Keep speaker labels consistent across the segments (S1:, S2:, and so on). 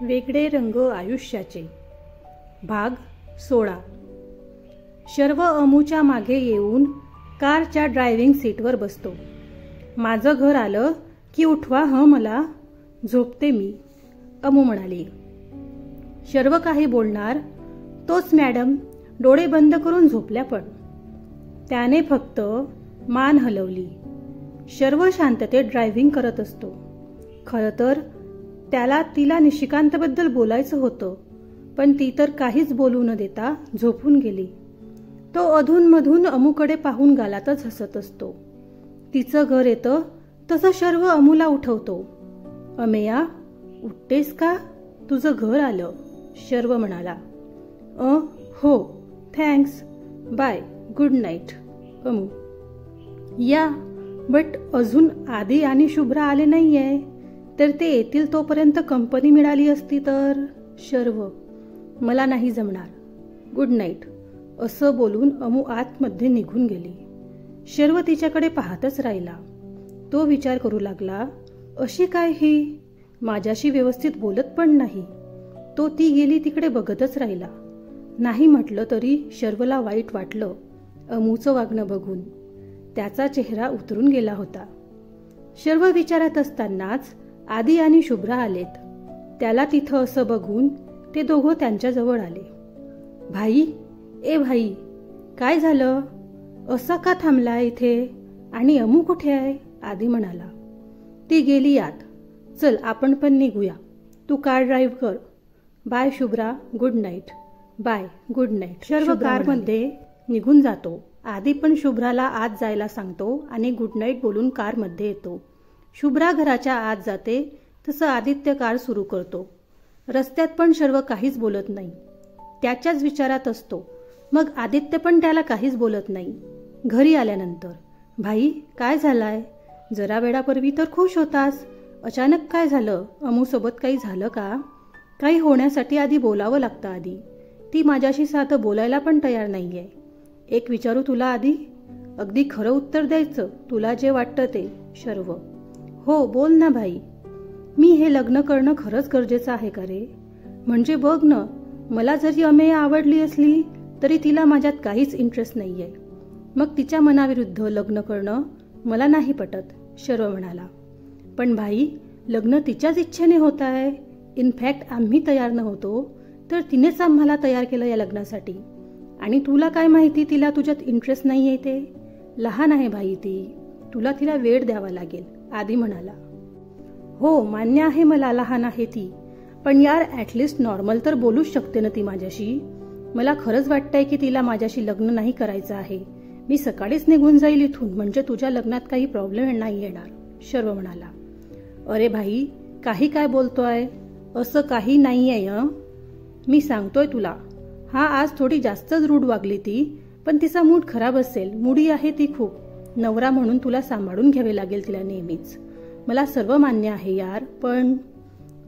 S1: वेगळे रंग आयुष्याचे भाग 16. शर्व अमूच्या मागे येऊन कारच्या ड्रायव्हिंग सीटवर बसतो. माझं घर आलं की उठवा हं मला, झोपते मी, अमू म्हणाली. शर्व काही बोलणार तोच मॅडम डोळे बंद करून झोपल्या, पण त्याने फक्त मान हलवली. शर्व शांततेत ड्रायव्हिंग करत असतो. खरं तर त्याला तिला निशिकांतबद्दल बोलायचं होतं, पण ती तर काहीच बोलू न देता झोपून गेली. तो अधूनमधून अमूकडे पाहून गालातच हसत असतो. तिचं घर येतं तसं शर्व अमूला उठवतो. अमेया, उठतेस का? तुझं घर आलं, शर्व म्हणाला. हो, thanks, bye, good night, Amu. Yeah, but अजून आदी आणि शुभ्रा आले नाहीये, तर ते येतील तोपर्यंत कंपनी मिळाली असती तर. शर्व, मला नाही जमणार, गुड नाईट, असं बोलून अमू आतमध्ये निघून गेली. शर्व तिच्याकडे पाहतच राहिला. तो विचार करू लागला, अशी काय ही, माझ्याशी व्यवस्थित बोलत पण नाही. तो ती गेली तिकडे बघतच राहिला. नाही म्हटलं तरी शर्वला वाईट वाटलं अमूचं वागणं बघून. त्याचा चेहरा उतरून गेला होता. शर्व विचारात असतानाच आदी आणि शुभ्रा आलेत. त्याला तिथं असं बघून ते दोघं त्यांच्याजवळ आले. भाई, ए भाई, काय झालं? असं का थांबला इथे? आणि अमू कुठे आहे? आदी म्हणाला. ती गेली आत. चल आपण पण निघूया. तू कार ड्राईव्ह कर. Bye Shubhra, good night. Bye, good night. Sharva कारमध्ये निघून जातो. आदी पण शुभ्राला आत जायला सांगतो आणि गुड नाईट बोलून कारमध्ये येतो. शुभ्रा घराच्या आत जाते तसं आदित्य कार सुरू करतो. रस्त्यात पण शर्व काहीच बोलत नाही. त्याच्याच विचारात असतो. मग आदित्य पण त्याला काहीच बोलत नाही. घरी आल्यानंतर, भाई काय झालाय? जरा वेळापूर्वी तर खुश होतास, अचानक काय झालं? अमूसोबत काही झालं का? काही होण्यासाठी आधी बोलावं लागतं. आधी ती माझ्याशी साधं बोलायला पण तयार नाहीये. एक विचारू तुला आधी? अगदी खरं उत्तर द्यायचं, तुला जे वाटतं ते. शर्व, हो बोल ना भाई. मी हे लग्न करणं खरंच गरजेचं आहे का रे? म्हणजे बघ ना, मला जरी अमेया आवडली असली तरी तिला माझ्यात काहीच इंटरेस्ट नाहीये. मग तिच्या मनाविरुद्ध लग्न करणं मला नाही पटत, शर्व म्हणाला. पण भाई, लग्न तिच्याच इच्छेने होत आहे. इनफॅक्ट आम्ही तयार नव्हतो तर तिनेच आम्हाला तयार केलं या लग्नासाठी. आणि तुला काय माहिती तिला तुझ्यात इंटरेस्ट नाहीये ते? लहान आहे भाई ती, तुला तिला वेळ द्यावा लागेल, आदी म्हणाला. हो मान्य आहे मला, लहान आहे ती, पण यार ॲटलिस्ट नॉर्मल तर बोलूच शकते ना ती माझ्याशी. मला खरंच वाटतंय की तिला माझ्याशी लग्न नाही करायचं आहे. मी सकाळीच निघून जाईल इथून, म्हणजे तुझ्या लग्नात काही प्रॉब्लेम नाही येणार, शर्व म्हणाला. अरे भाई, काही काय बोलतोय? असं काही नाहीये. मी सांगतोय तुला. हा आज थोडी जास्तच रूढ वागली ती, पण तिचा मूड खराब असेल. मुडी आहे ती खूप. नवरा म्हणून तुला सांभाळून घ्यावे लागेल तिला नेहमीच. मला सर्व मान्य आहे यार, पण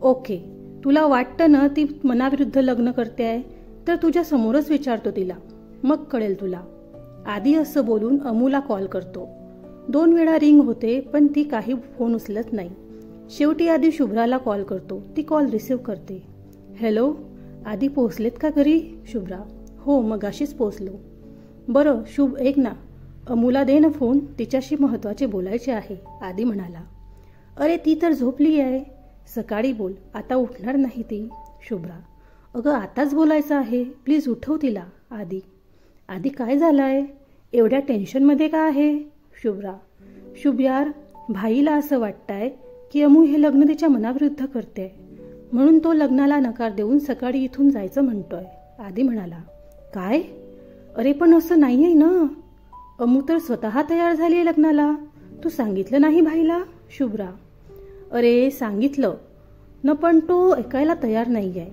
S1: ओके, तुला वाटतं ना ती मनाविरुद्ध लग्न करते आहे, तर तुझ्या समोरच विचारतो तिला, मग कळेल तुला. आधी असं बोलून अमूला कॉल करतो. 2 वेळा रिंग होते पण ती काही फोन उचलत नाही. शेवटी आधी शुभ्राला कॉल करतो. ती कॉल रिसीव्ह करते. हॅलो, आधी पोहोचलेत का घरी? शुभ्रा, हो मगाशीच पोहोचलो. बरं शुभ, ऐक ना, अमूला दे ना फोन, तिच्याशी महत्वाचे बोलायचे आहे, आदी म्हणाला. अरे ती तर झोपली आहे, सकाळी बोल, आता उठणार नाही ती. शुभ्रा, अगं आताच बोलायचं आहे, प्लीज उठव तिला. आदी, आधी काय झालंय? एवढ्या टेन्शनमध्ये का आहे? शुभ्रा, शुभ यार, भाईला असं वाटतंय की अमू हे लग्न तिच्या मनाविरुद्ध करते, म्हणून तो लग्नाला नकार देऊन सकाळी इथून जायचं म्हणतोय, आदी म्हणाला. काय? अरे पण असं नाहीये ना, अमू तर स्वतः तयार झाली लग्नाला. तू सांगितलं नाही भाईला? शुभ्रा, अरे सांगितलं न, पण तो ऐकायला तयार नाहीये,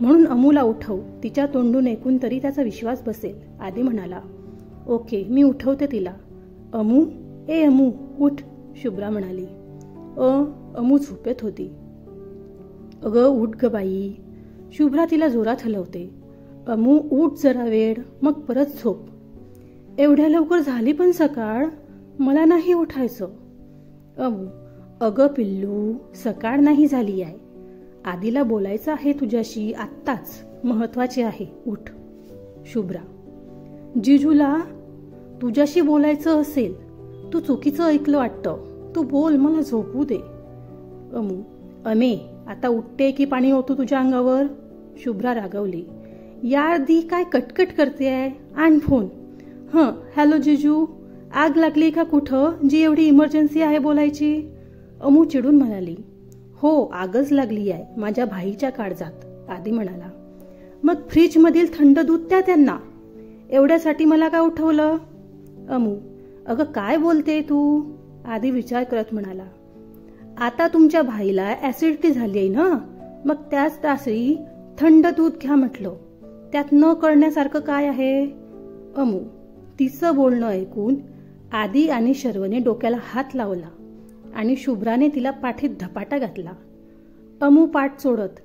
S1: म्हणून अमूला उठव, तिच्या तोंडून ऐकून तरी त्याचा विश्वास बसेल, आदी म्हणाला. ओके, मी उठवते तिला. अमू, ए अमू उठ, शुभ्रा म्हणाली. अमू झोपेत होती. अगं उठ ग बाई. शुभ्रा तिला जोरात हलवते. अमू उठ जरा वेळ, मग परत झोप. एवढ्या लवकर झाली पण सकाळ? मला नाही उठायचं. अमू, अगं पिल्लू, सकाळ नाही झाली आहे. आधीला बोलायचं आहे तुझ्याशी आत्ताच, महत्वाचे आहे, उठ. शुभ्रा, जिजूला तुझ्याशी बोलायचं असेल. तू चुकीचं ऐकलं वाटतं. तू बोल, मला झोपू दे. अमू, अमे, आता उठते की पाणी ओतू तुझ्या अंगावर? शुभ्रा रागवली. यार दी, काय कटकट करते आहे? आण फोन. हॅलो जिजू, आग लागली का कुठं जी एवढी इमर्जन्सी आहे बोलायची? अमू चिडून म्हणाली. हो, आगच लागली आहे माझ्या भाईच्या काळजात, आधी म्हणाला. मग फ्रीजमधील थंड दूध द्या त्यांना. एवढ्यासाठी मला का उठवलं? अमू, अगं काय बोलते तू? आधी विचार करत म्हणाला. आता तुमच्या भाईला ऍसिडिटी झाली आहे ना, मग त्याच तासरी थंड दूध घ्या म्हटलं. त्यात न कळण्यासारखं काय आहे? अमू, तिचं बोलणं ऐकून आदी आणि शर्वने डोक्याला हात लावला आणि शुभ्राने तिला पाठीत धपाटा घातला. अमू पाठ सोडत,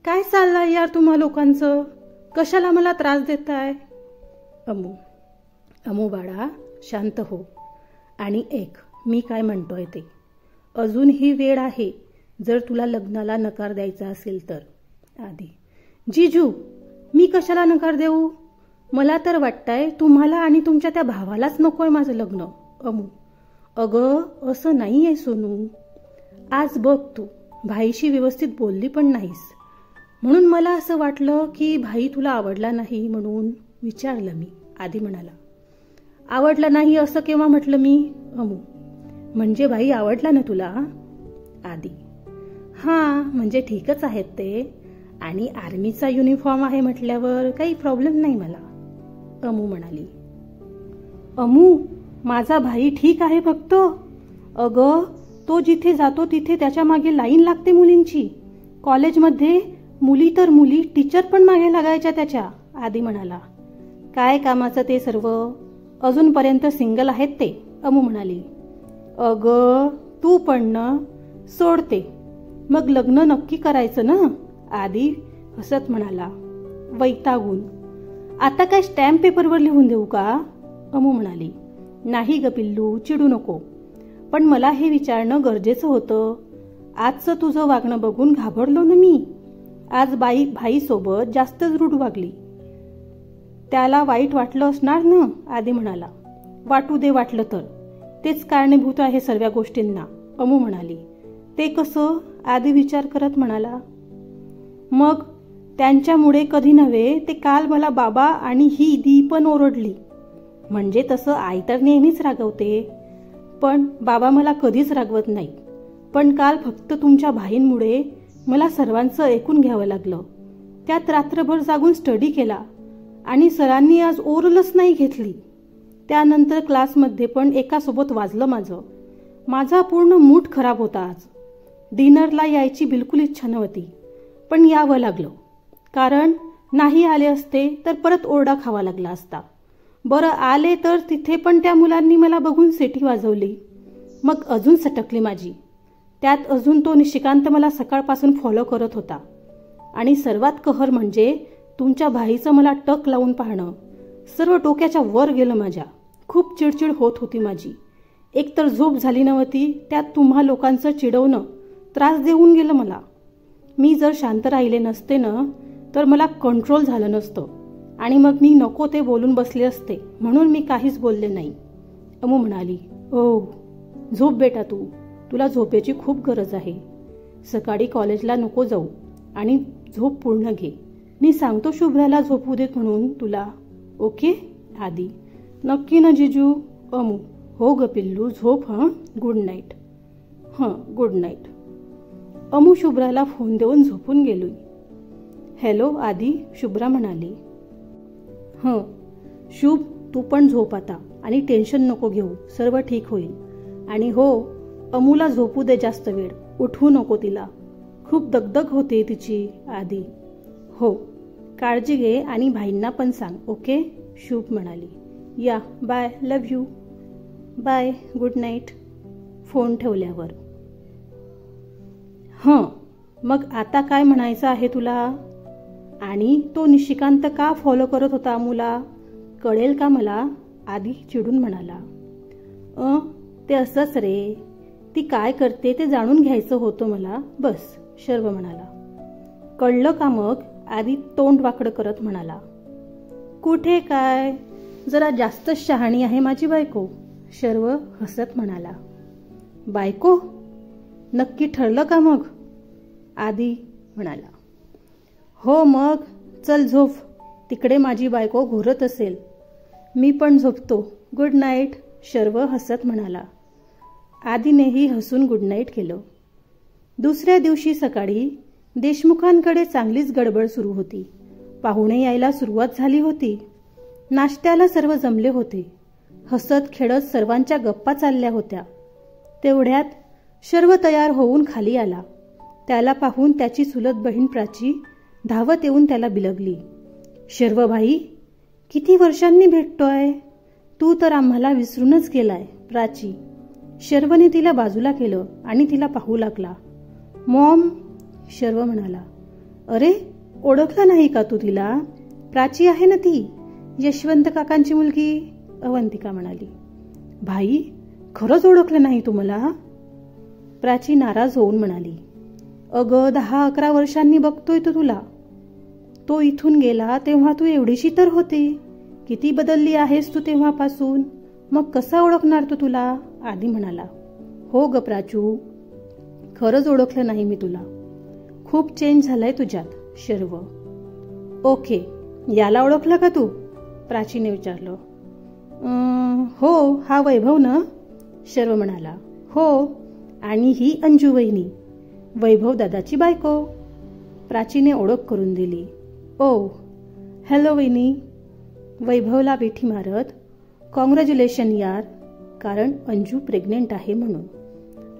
S1: काय चाललंय यार तुम्हा लोकांचं? कशाला मला त्रास देताय? अमू बाळा, शांत हो. आणि मी काय म्हणतोय ते, अजून ही वेळ आहे जर तुला लग्नाला नकार द्यायचा असेल तर. आधी, जिजू, मी कशाला नकार देऊ? मला तर वाटतंय तुम्हाला आणि तुमच्या त्या भावालाच नकोय माझं लग्न. अमू, अगं असं नाहीये सोनू. आज बघ, तू भाईशी व्यवस्थित बोलली पण नाहीस, म्हणून मला असं वाटलं की भाई तुला आवडला नाही म्हणून विचारलं मी. आधी म्हणाला. आवडला नाही असं केव्हा म्हटलं मी? अमू, म्हणजे भाई आवडला ना तुला? आधी, हां, म्हणजे ठीकच आहेत ते, आणि आर्मीचा युनिफॉर्म आहे म्हटल्यावर काही प्रॉब्लेम नाही मला. अमू म्हणाली. अमू, माझा भाई ठीक आहे फक्त. अगं, तो जिथे जातो तिथे त्याच्या मागे लाईन लागते मुलींची. कॉलेजमध्ये मुली तर मुली टीचर पण मागे लागायच्या त्याच्या. आधी म्हणाला. काय कामाचं ते सर्व? अजूनपर्यंत सिंगल आहेत ते. अमू म्हणाली. अगं, तू पण न सोडते, मग लग्न नक्की करायचं ना? आधी हसत म्हणाला. वैतागून, आता काय स्टॅम्प पेपरवर लिहून देऊ का? अमू म्हणाली. नाही ग पिल्लू, चिडू नको, पण मला हे विचारणं गरजेचं होतं. आजचं तुझं वागणं बघून घाबरलो ना मी. आज भाई सोबत जास्तच रूढ वागली. त्याला वाईट वाटलं असणार ना? आधी म्हणाला. वाटू दे वाटलं तर, तेच कारणीभूत आहे सर्व गोष्टींना. अमू म्हणाली. ते कसं? आधी विचार करत म्हणाला. मग त्यांच्यामुळे कधी नव्हे, ते काल मला बाबा आणि ही दी पण ओरडली. म्हणजे तसं आई तर नेहमीच रागवते, पण बाबा मला कधीच रागवत नाही. पण काल फक्त तुमच्या भाईंमुळे मला सर्वांचं ऐकून घ्यावं लागलं. त्यात रात्रभर जागून स्टडी केला आणि सरांनी आज ओरलच नाही घेतली. त्यानंतर क्लासमध्ये पण एकासोबत वाजलं माझं. माझा पूर्ण मूड खराब होता आज. डिनरला यायची बिलकुल इच्छा नव्हती, पण यावं लागलं, कारण नाही आले असते तर परत ओरडा खावा लागला असता. बरं आले तर तिथे पण त्या मुलांनी मला बघून सेटी वाजवली. मग अजून सटकली माझी. त्यात अजून तो निशिकांत मला सकाळपासून फॉलो करत होता. आणि सर्वात कहर म्हणजे तुमच्या भाईचं मला टक लावून पाहणं. सर्व डोक्याच्या वर गेलं माझ्या. खूप चिडचिड होत होती माझी. एकतर झोप झाली नव्हती, त्यात तुम्हा लोकांचं चिडवणं त्रास देऊन गेलं मला. मी जर शांत राहिले नसते ना, तर मला कंट्रोल झालं नसतं आणि मग मी नको ते बोलून बसले असते, म्हणून मी काहीच बोलले नाही. अमू म्हणाली. ओ, झोप बेटा, तुला झोपेची खूप गरज आहे. सकाळी कॉलेजला नको जाऊ आणि झोप पूर्ण घे. मी सांगतो शुभ्राला झोपू देत म्हणून तुला. ओके? आधी. नक्की ना जिजू? अमू. हो ग पिल्लू, झोप. Good night. Good night. Amu शुभ्राला फोन देऊन झोपून गेलोय. हॅलो आधी, शुभ्रा म्हणाली. शुभ, तू पण झोप आता आणि टेन्शन नको घेऊ, सर्व ठीक होईल. आणि हो, अमूला झोपू दे जास्त वेळ, उठवू नको तिला, खूप दगदग होते तिची. आधी. हो, काळजी घे आणि भाईंना पण सांग. ओके? शुभ म्हणाली. Yeah, bye, love you. Bye, good night. Phone ठेवल्यावर. मग आता काय म्हणायचं आहे तुला? आणि तो निशिकांत का फॉलो करत होता अमूला? कळेल का मला? आधी चिडून म्हणाला. ते असंच रे, ती काय करते ते जाणून घ्यायचं होतं मला, बस. शर्व म्हणाला. कळलं का मग? आदी तोंड वाकडं करत म्हणाला. कुठे काय, जरा जास्तच शहाणी आहे माझी बायको, शर्व हसत म्हणाला. बायको? नक्की ठरलं का मग? आदी म्हणाला. हो मग, चल झोप, तिकडे माझी बायको घोरत असेल. मी पण झोपतो, गुड नाईट, शर्व हसत म्हणाला. आदीनेही हसून गुड नाईट केलं. दुसऱ्या दिवशी सकाळी देशमुखांकडे चांगलीच गडबड सुरू होती. पाहुणे यायला सुरुवात झाली होती. नाश्त्याला सर्व जमले होते. हसत खेळत सर्वांच्या गप्पा चालल्या होत्या. तेवढ्यात शर्व तयार होऊन खाली आला. त्याला पाहून त्याची चुलत बहीण प्राची धावत येऊन त्याला बिलगली. शर्व भाई, किती वर्षांनी भेटतोय, तू तर आम्हाला विसरूनच गेलाय. प्राची. शर्वने तिला बाजूला केलं आणि तिला पाहू लागला. मॉम, शर्व म्हणाला. अरे, ओळखलं नाही का तू तिला? प्राची आहे ना ती, यशवंत काकांची मुलगी, अवंतिका म्हणाली. भाई, खरंच ओळखलं नाही तुम्हाला? प्राची नाराज होऊन म्हणाली. अगं, 10-11 वर्षांनी बघतोय तो तुला. तो इथून गेला तेव्हा तू एवढीशी तर होती. किती बदलली आहेस तू तेव्हापासून. मग कसा ओळखणार तो तुला? आदी म्हणाला. हो ग प्राचू, खरंच ओळखलं नाही मी तुला. खूप चेंज झालाय तुझ्यात, शर्व. ओके, याला ओळखलं का तू? प्राचीने विचारलं. हो, हा वैभव ना, शर्व म्हणाला. हो, आणि ही अंजू वहिनी, वैभव दादाची बायको. प्राचीने ओळख करून दिली. ओ, हॅलो वहिनी. वैभवला मिठी मारत, कॉंग्रॅच्युलेशन यार, कारण अंजू प्रेग्नेंट आहे म्हणून.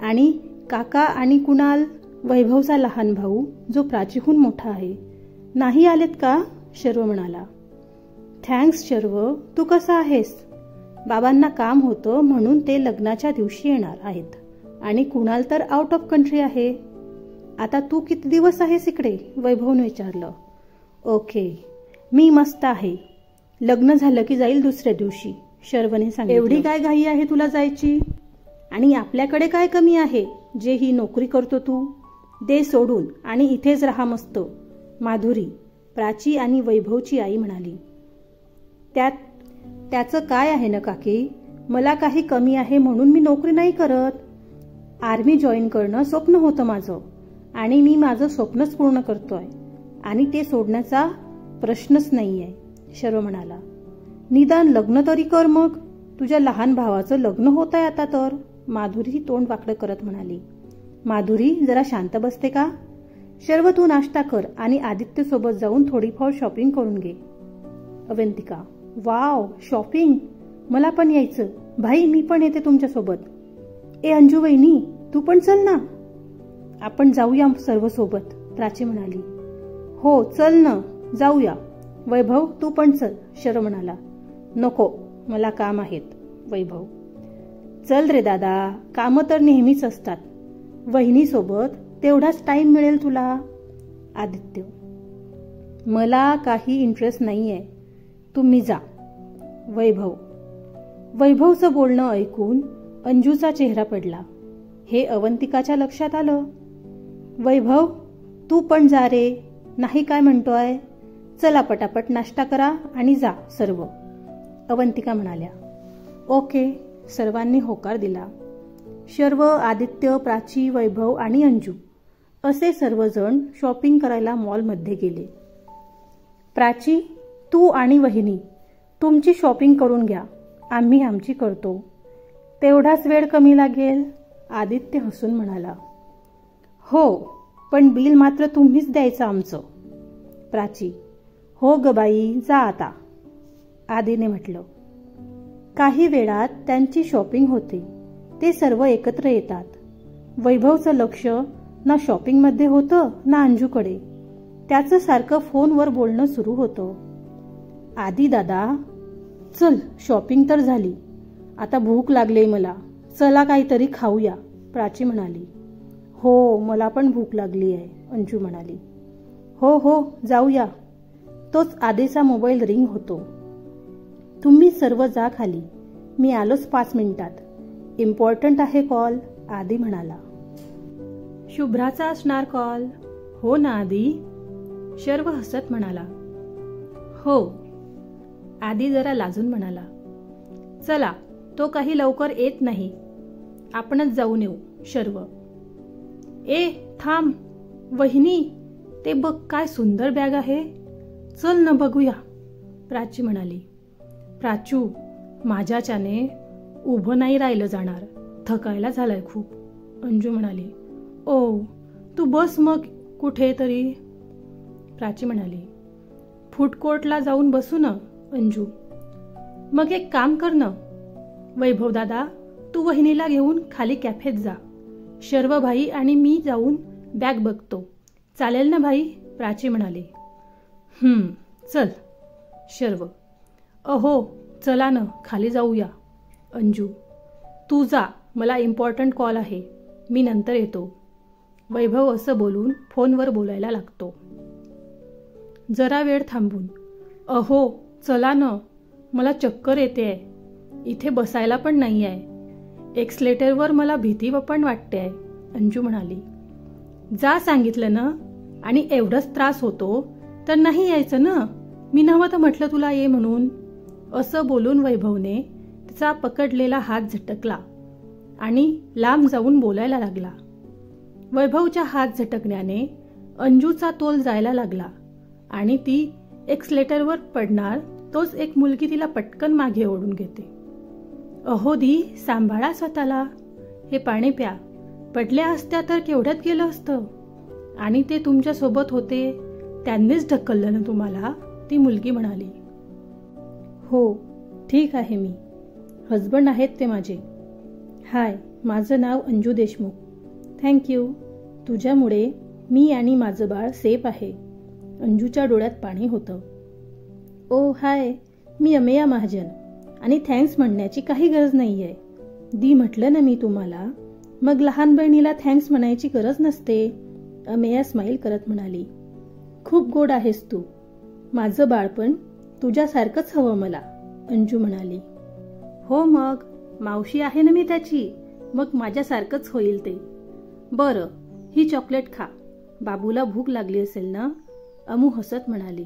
S1: आणि काका आणि कुणाल, वैभवचा लहान भाऊ, जो प्राचीहून मोठा आहे, नाही आलेत का? शर्व म्हणाला. थँक्स शर्व, तू कसा आहेस? बाबांना काम होतं म्हणून ते लग्नाच्या दिवशी येणार आहेत, आणि कुणाल तर आउट ऑफ कंट्री आहे. आता तू किती दिवस आहेस इकडे? वैभवने विचारलं. ओके, मी मस्त आहे. लग्न झालं की जाईल दुसऱ्या दिवशी, शर्वने सांगितलं. एवढी काय घाई आहे तुला जायची? आणि आपल्याकडे काय कमी आहे जे ही नोकरी करतो तू? दे सोडून आणि इथेच राहा मस्त. माधुरी, प्राची आणि वैभवची आई म्हणाली. त्याचं काय आहे ना काकी, मला काही कमी आहे म्हणून मी नोकरी नाही करत. आर्मी जॉईन करणं स्वप्न होतं माझं, आणि मी माझं स्वप्नच पूर्ण करतोय, आणि ते सोडण्याचा प्रश्नच नाहीये, शर्व म्हणाला. निदान लग्न तरी कर मग, तुझ्या लहान भावाचं लग्न होत आहे आता तर, माधुरी तोंड वाकडं करत म्हणाली. माधुरी, जरा शांत बसते का? शर्व, तू नाश्ता कर आणि आदित्य सोबत जाऊन थोडीफार शॉपिंग करून घे. अवंतिका. वाव, शॉपिंग, मला पण यायचं. भाई, मी पण येते तुमच्या सोबत. ए अंजू वहिनी, तू पण चल ना. आपण जाऊया सर्व सोबत, प्राची म्हणाली. हो चल ना, जाऊया. वैभव, तू पण चल, शर्व म्हणाला. नको, मला काम आहेत. वैभव. चल रे दादा, कामं तर नेहमीच असतात. वहिनी सोबत तेवढाच टाइम मिळेल तुला. आदित्य. मला काही इंटरेस्ट नाहीये, तुम्ही जा. वैभव. वैभवचं बोलणं ऐकून अंजूचा चेहरा पडला. हे अवंतिकाच्या लक्षात आलं. वैभव, तू पण जा रे, नाही काय म्हणतोय? चला पटापट नाश्ता करा आणि जा सर्व, अवंतिका म्हणाल्या. ओके, सर्वांनी होकार दिला. शर्व, आदित्य, प्राची, वैभव आणि अंजू असे सर्वजण शॉपिंग करायला मॉलमध्ये गेले. प्राची, तू आणि वहिनी तुमची शॉपिंग करून घ्या, आम्ही आमची करतो. तेवढाच वेळ कमी लागेल, आदित्य हसून म्हणाला. हो, पण बिल मात्र तुम्हीच द्यायचं आमचं. प्राची. हो ग बाई, जा आता, आदीने म्हटलं. काही वेळात त्यांची शॉपिंग होते. ते सर्व एकत्र येतात. वैभवचं लक्ष ना शॉपिंगमध्ये होतं ना अंजूकडे. त्याचं सारखं फोनवर बोलणं सुरू होतं. आदी दादा, चल, शॉपिंग तर झाली, आता भूक लागली मला, चला काहीतरी खाऊया, प्राची म्हणाली. हो, मला पण भूक लागली आहे, अंजू म्हणाली. हो हो, जाऊया. तोच आधीचा मोबाईल रिंग होतो. तुम्ही सर्व जा खाली, मी आलोच 5 मिनिटात, इम्पॉर्टंट आहे कॉल, आदी म्हणाला. शुभ्राचा असणार कॉल. हो ना आदी, शर्व हसत म्हणाला, हो. आदी जरा लाजून म्हणाला, चला, तो काही लवकर येत नाही, आपणच जाऊन येऊ. शर्व, ए थांब, वहिनी, ते बघ काय सुंदर बॅग आहे, चल न बघूया. प्राची म्हणाली. प्राचू, माझ्याच्याने उभं नाही राहिलं जाणार, थकायला झालाय खूप. अंजू म्हणाली, ओ तू बस मग कुठे तरी. प्राची म्हणाली, फूड कोर्टला जाऊन बसू ना. अंजू, मग एक काम कर ना वैभव दादा, तू वहिनीला घेऊन खाली कॅफेत जा. शर्व भाई आणि मी जाऊन बॅग बघतो, चालेल ना भाई. प्राची म्हणाली, चल. शर्व, अहो चला ना खाली जाऊया. अंजू, तू जा, मला इम्पॉर्टंट कॉल आहे, मी नंतर येतो. वैभव असं बोलून फोनवर बोलायला लागतो. जरा वेळ थांबून, अहो चला ना, मला चक्कर येते, इथे बसायला पण नाही आहे, एक्सलेटरवर मला भीती पण वाटते आहे. अंजू म्हणाली, जा सांगितलं ना, आणि एवढंच त्रास होतो तर नाही यायचं ना, मी नव्हतं म्हटलं तुला ये म्हणून. असं बोलून वैभवने तिचा पकडलेला हात झटकला आणि लांब जाऊन बोलायला लागला. वैभवच्या हात झटकण्याने अंजूचा तोल जायला लागला आणि ती एक्सलेटरवर पडणार तोच एक मुलगी तिला पटकन मागे ओढून घेते. अहो दी, सांभाळा स्वतःला, हे पाणी प्या, पडल्या असत्या तर केवढ्यात गेलं असतं. आणि ते तुमच्या सोबत होते त्यांनीच ढकललं ना तुम्हाला, ती मुलगी म्हणाली. हो ठीक आहे, मी हजबंड आहेत ते माझे. हाय, माझं नाव अंजू देशमुख. थँक्यू, तुझ्यामुळे मी आणि माझं बाळ सेफ आहे. अंजूच्या डोळ्यात पाणी होतं. ओ हाय, मी अमेया महाजन, आणि थँक्स म्हणण्याची काही गरज नाही आहे. दी म्हटलं ना मी तुम्हाला, मग लहान बहिणीला थँक्स म्हणायची गरज नसते. अमेया स्माईल करत म्हणाली. खूप गोड आहेस तू, माझं बाळपण तुझ्यासारखंच हवं मला. अंजू म्हणाली. हो मग, मावशी आहे ना मी त्याची, मग माझ्यासारखंच होईल ते. बरं, ही चॉकलेट खा, बाबूला भूक लागली असेल ना. अमू हसत म्हणाली.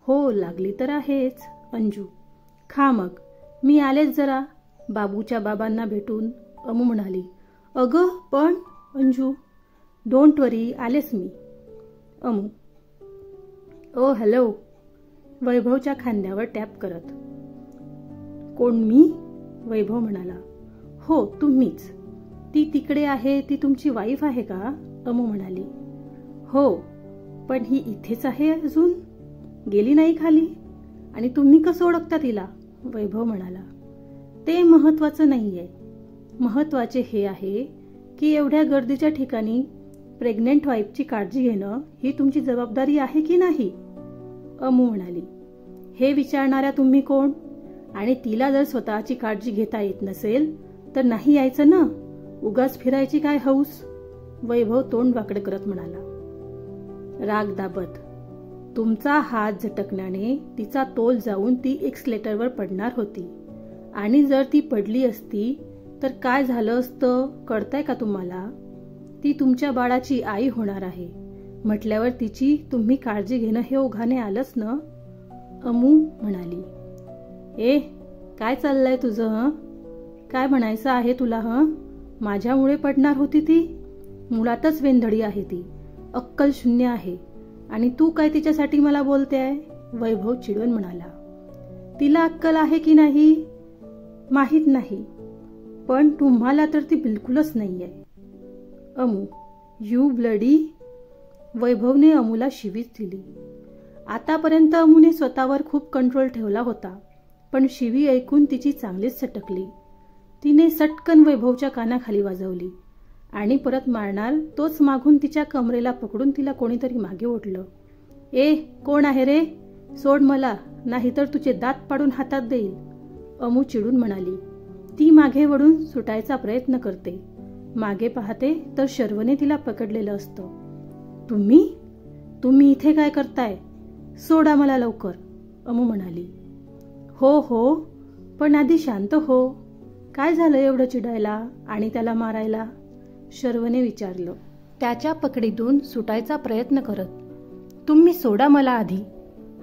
S1: हो लागली तर आहेच. अंजू, खा मग, मी आलेच जरा बाबूच्या बाबांना भेटून. अमू म्हणाली. अगं पण. अंजू, डोंट वरी, आलेच मी. अमू, ओ हॅलो, वैभवच्या खांद्यावर टॅप करत. कोण, मी? वैभव म्हणाला. हो तुम्हीच. ती तिकडे आहे, ती तुमची वाईफ आहे का? अमू म्हणाली. हो, पण ही इथेच आहे अजून, गेली नाही खाली. आणि तुम्ही कसं ओळखता तिला? वैभव म्हणाला. ते महत्वाचं नाहीये, महत्वाचे हे आहे की एवढ्या गर्दीच्या ठिकाणी प्रेग्नेंट वाईफची काळजी घेणं ही तुमची जबाबदारी आहे की नाही? अमू म्हणाली. हे विचारणाऱ्या तुम्ही कोण? आणि तिला जर स्वतःची काळजी घेता येत नसेल तर नाही यायचं ना, उगाच फिरायची काय हौस? वैभव तोंड वाकडे करत म्हणाला. राग दाबत, तुमचा हात झटकण्याने तिचा तोल जाऊन ती एक्सलेटरवर पडणार होती, आणि जर ती पडली असती तर काय झालं असतं कळतंय का तुम्हाला? ती तुमच्या बाळाची आई होणार आहे म्हटल्यावर तिची तुम्ही काळजी घेणं हे ओघाने आलंच ना. अमू म्हणाली. ए काय चाललंय तुझं? हं, काय म्हणायचं आहे तुला? माझ्यामुळे पडणार होती ती? मुळातच वेंधळी आहे ती, अक्कल शून्य आहे, आणि तू काय तिच्यासाठी मला बोलते आहे? वैभव चिडून म्हणाला. तिला अक्कल आहे की नाही माहीत नाही, पण तुम्हाला तर ती बिलकुलच नाहीये. Amu, you bloody. वैभवने अमूला शिवीच दिली. आतापर्यंत अमूने स्वतःवर खूप कंट्रोल ठेवला होता, पण शिवी ऐकून तिची चांगलीच सटकली. तिने सटकन वैभवच्या कानाखाली वाजवली आणि परत मारणार तोच मागून तिच्या कमरेला पकडून तिला कोणीतरी मागे ओढलं. ए कोण आहे रे? सोड मला, नाहीतर तुझे दात पाडून हातात देईल. अमू चिडून म्हणाली. ती मागे वळून सुटायचा प्रयत्न करते. मागे पाहते तर शर्वने तिला पकडलेलं असतं. तुम्ही इथे काय करताय? सोडा मला लवकर, अमू म्हणाली. हो हो, पण आधी शांत हो. काय झालं एवढं चिडायला आणि त्याला मारायला? शर्वने विचारलं, त्याच्या पकडीतून सुटायचा प्रयत्न करत. तुम्ही सोडा मला आधी.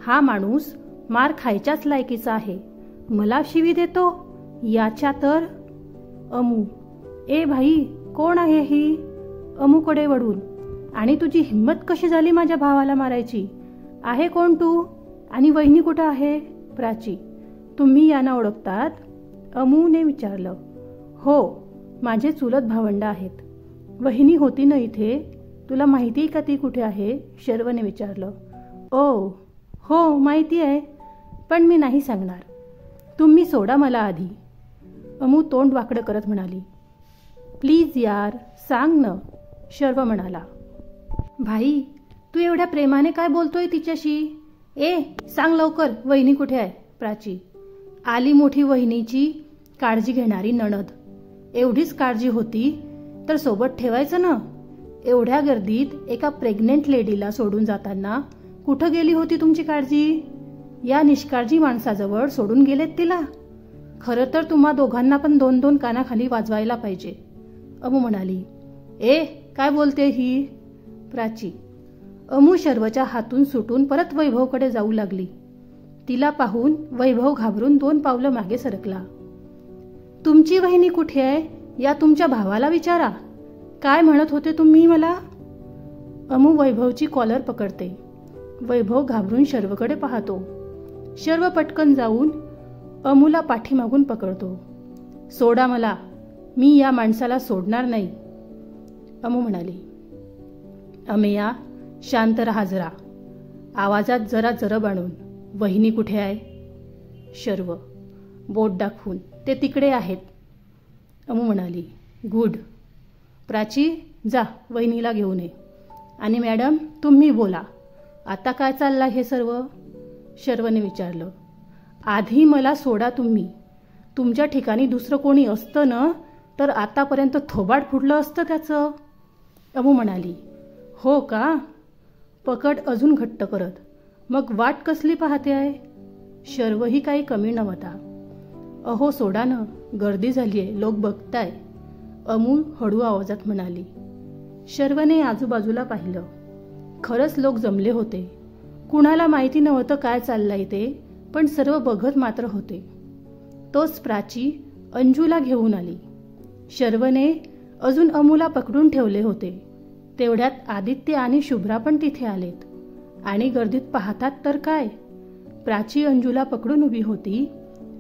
S1: हा माणूस मार खायच्याच लायकीचा आहे. मला शिवी देतो याच्या तर. अमू, ए भाई, कोण आहे ही? अमूकडे वळून, आणि तुझी हिंमत कशी झाली माझ्या भावाला मारायची? आहे कोण तू? आणि वहिनी कुठं आहे? प्राची, तुम्ही यांना ओळखतात? अमूने विचारलं. हो, माझे चुलत भावंड आहेत. वहिनी होती ना इथे? तुला माहिती का ती कुठे आहे? शर्वने विचारलं. ओ हो, माहिती आहे, पण मी नाही सांगणार. तुम्ही सोडा मला आधी. अमू तोंड वाकडं करत म्हणाली. प्लीज यार, सांग न. शर्व म्हणाला. भाई, तू एवढ्या प्रेमाने काय बोलतोय तिच्याशी? ए, सांग लवकर, वहिनी कुठे आहे? प्राची, आली मोठी वहिनीची काळजी घेणारी नणद. एवढीच काळजी होती तर सोबत ठेवायचं ना. एवढ्या गर्दीत एका प्रेग्नेंट लेडीला सोडून जाताना कुठं गेली होती तुमची काळजी? या निष्काळजी माणसाजवळ सोडून गेलेत तिला. खरं तर तुम्हा दोघांना पण 2-2 कानाखाली वाजवायला पाहिजे. अमू म्हणाली. ए, काय बोलते ही? प्राची. अमू शर्वच्या हातून सुटून परत वैभवकडे जाऊ लागली. तिला पाहून वैभव घाबरून 2 पावलं मागे सरकला. तुमची वहिनी कुठे आहे या तुमच्या भावाला विचारा. काय म्हणत होते तुम्ही मला? अमू वैभवची कॉलर पकडते. वैभव घाबरून शर्वकडे पाहतो. शर्व पटकन जाऊन अमूला पाठीमागून पकडतो. सोडा मला, मी या माणसाला सोडणार नाही. अमू म्हणाली. अमेया, शांत रहा जरा. आवाजात जरा जरब आणून. वहिनी कुठे आहे? शर्व बोट दाखवून. ते तिकडे आहेत. अमू म्हणाली. गुड. प्राची, जा वहिनीला घेऊन ये. आणि मॅडम, तुम्ही बोला. आता काय चाललं हे सर्व? शर्वने विचारलं. आधी मला सोडा तुम्ही. तुमच्या ठिकाणी दुसरं कोणी असतं ना तर आतापर्यंत थोबाड फुटलं असतं त्याचं. अमू म्हणाली. हो का? पकड अजून घट्ट करत. मग वाट कसली पाहते आहे? शर्वही काही कमी नव्हता. अहो सोडा ना, गर्दी झालीये, लोक बघताय. अमू हळू आवाजात म्हणाली. शर्वने आजूबाजूला पाहिलं. खरंच लोक जमले होते. कुणाला माहिती नव्हतं काय चाललंय ते, पण सर्व बघत मात्र होते. तोच प्राची अंजूला घेऊन आली. शर्वने अजून अमूला पकडून ठेवले होते. तेवढ्यात आदित्य आणि शुभ्रा पण तिथे आलेत. आणि गर्दीत पाहतात तर काय, प्राची अंजूला पकडून उभी होती.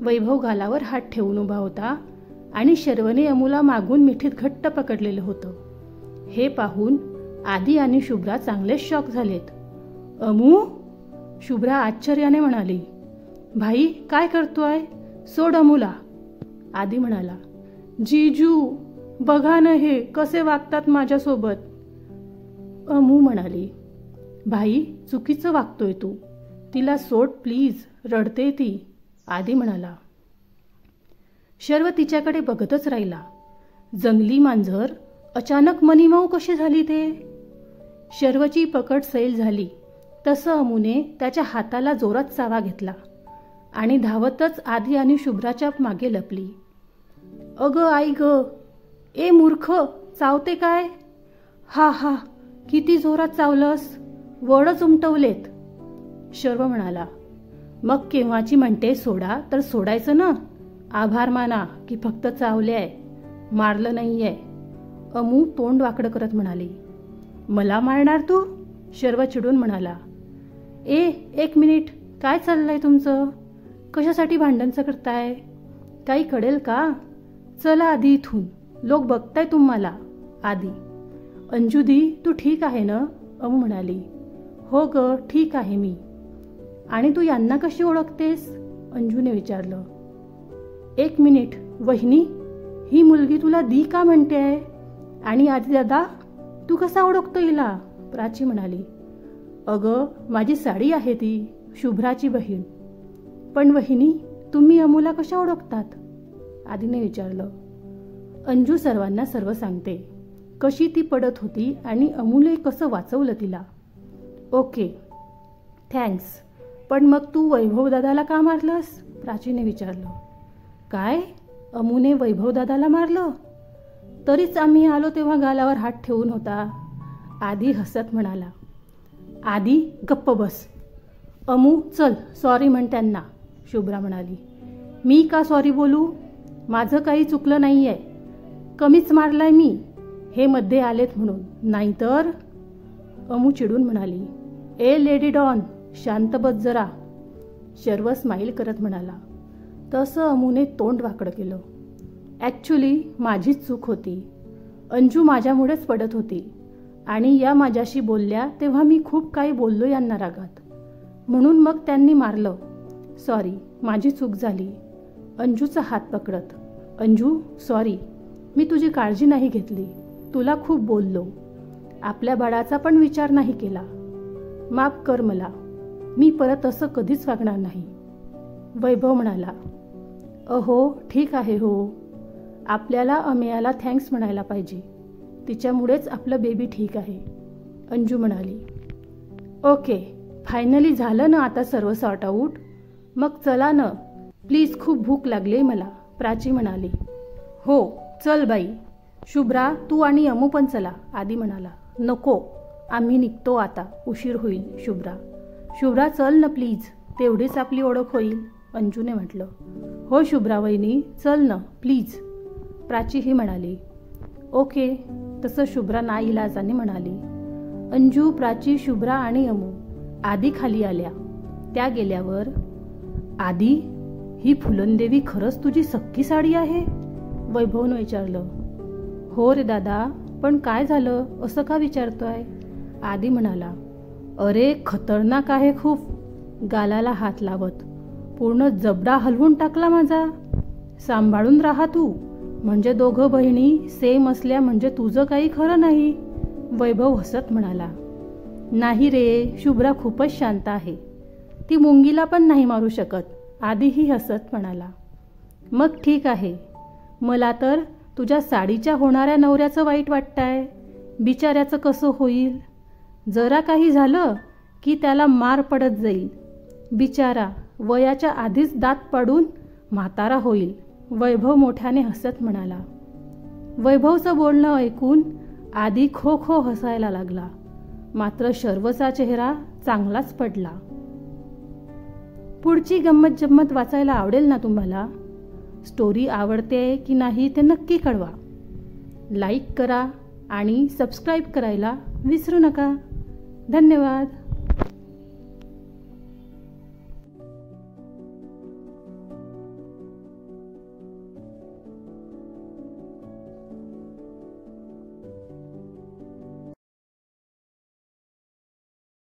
S1: वैभव गालावर हात ठेवून उभा होता आणि शर्वने अमूला मागून मिठीत घट्ट पकडलेलं होतं. हे पाहून आदी आणि शुभ्रा चांगलेच शॉक झालेत. अमू? शुभ्रा आश्चर्याने म्हणाली. भाई, काय करतोय? सोड अमूला. आदी म्हणाला. जीजू, बघा ना हे कसे वागतात माझ्यासोबत. अमू म्हणाली. भाई, चुकीचं वागतोय तू. तिला सोड प्लीज, रडते ती. आदी म्हणाला. शर्व तिच्याकडे बघतच राहिला. जंगली मांजर अचानक मनीमाऊ कशी झाली ते? शर्वची पकड सैल झाली तसं अमूने त्याच्या हाताला जोरात चावा घेतला आणि धावतच आदी आणि शुभ्राच्या मागे लपली. अगं आई ग, ए मूर्ख, चावते काय? हा हा, किती जोरात चावलंस, वडच उमटवलेत. शर्व म्हणाला. मग केव्हाची म्हणते सोडा तर सोडायचं ना. आभार माना की फक्त चावले आहे, मारलं नाहीये. अमू तोंड वाकडं करत म्हणाली. मला मारणार तू? शर्व चिडून म्हणाला. एक मिनिट, काय चाललंय तुमचं? कशासाठी भांडणचं करताय? काही कळेल का? चला आधी इथून, लोक बघताय तुम्हाला. आदी. अंजुदी, तू ठीक आहे ना? अमू म्हणाली. हो ग, ठीक आहे मी. आणि तू यांना कशी ओळखतेस? अंजूने विचारलं. एक मिनिट, वहिनी, ही मुलगी तुला दी का म्हणते आहे? आणि आजी दादा, तू कसा ओळखतो हिला? प्राची म्हणाली. अगं, माझी साडी आहे ती, शुभ्राची बहीण. पण वहिनी, तुम्ही अमूला कशा ओळखतात? आदीने विचारलं. अंजू सर्वांना सर्व सांगते, कशी ती पडत होती आणि अमूने कसं वाचवलं तिला. Okay, thanks. पण मग तू वैभव दादाला का मारलंस? प्राचीने विचारलं. काय? अमूने वैभव दादाला मारलं? तरीच आम्ही आलो तेव्हा गालावर हात ठेवून होता. आदी हसत म्हणाला. आधी गप्प बस. अमू चल सॉरी म्हण त्यांना, शुभ्रा म्हणाली. मी का सॉरी बोलू? माझं काही चुकलं नाही आहे. कमीच मारलाय मी, हे मध्ये आलेत म्हणून, नाहीतर. अमू चिडून म्हणाली. ए लेडी डॉन, शांत बस जरा. शर्व स्माईल करत म्हणाला. तसं अमूने तोंड वाकडं केलं. ॲक्च्युली माझीच चूक होती. अंजू माझ्यामुळेच पडत होती आणि या माझ्याशी बोलल्या तेव्हा मी खूप काही बोललो यांना रागात, म्हणून मग त्यांनी मारलं. सॉरी, माझी चूक झाली. अंजूचा हात पकडत. अंजू सॉरी, मी तुझी काळजी नाही घेतली. तुला खूप बोललो. आपल्या बाळाचा पण विचार नाही केला. माफ कर मला. मी परत असं कधीच वागणार नाही. वैभव म्हणाला. अहो ठीक आहे हो. आपल्याला अमेयाला थँक्स म्हणायला पाहिजे. तिच्यामुळेच आपलं बेबी ठीक आहे. अंजू म्हणाली. ओके, फायनली झालं ना आता सर्व सॉर्ट आऊट. मग चला ना प्लीज, खूप भूक लागली मला, प्राची म्हणाली. हो चल बाई. शुभ्रा तू आणि अमू पण चला, आदी म्हणाला. नको, आम्ही निघतो आता, उशीर होईल. शुभ्रा चल ना प्लीज, तेवढीच आपली ओळख होईल, अंजूने म्हटलं. हो शुभ्रा वहिनी चल ना प्लीज, प्राचीही म्हणाली. ओके. तसं शुभ्रा नाईलाजाने म्हणाली. अंजू, प्राची, शुभ्रा आणि अमू आदी खाली आल्या. त्या गेल्यावर, आदी ही फुलनदेवी खरंच तुझी सक्की साडी आहे? वैभवनं विचारलं. हो रे दादा, पण काय झालं, असं का विचारतोय? आदी म्हणाला. अरे खतरनाक आहे खूप. गालाला हात लावत. पूर्ण जबडा हलवून टाकला माझा. सांभाळून राहा तू, म्हणजे दोघं बहिणी सेम असल्या म्हणजे तुझं काही खरं नाही. वैभव हसत म्हणाला. नाही रे, शुभ्रा खूपच शांत आहे. ती मुंगीला पण नाही मारू शकत, आधीही हसत म्हणाला. मग ठीक आहे. मला तर तुझ्या साडीच्या होणाऱ्या नवऱ्याचं वाईट वाटतंय. बिचाऱ्याचं कसं होईल? जरा काही झालं की त्याला मार पडत जाईल. बिचारा वयाच्या आधीच दात पाडून म्हातारा होईल, वैभव मोठ्याने हसत म्हणाला. वैभवचं बोलणं ऐकून आधी खो खो हसायला लागला. मात्र शर्वचा चेहरा चांगलाच पडला. पुढची गंमत जम्मत वाचायला आवडेल ना तुम्हाला? स्टोरी आवडते की नाही ते नक्की कळवा. लाईक करा आणि सबस्क्राईब करायला विसरू नका. धन्यवाद.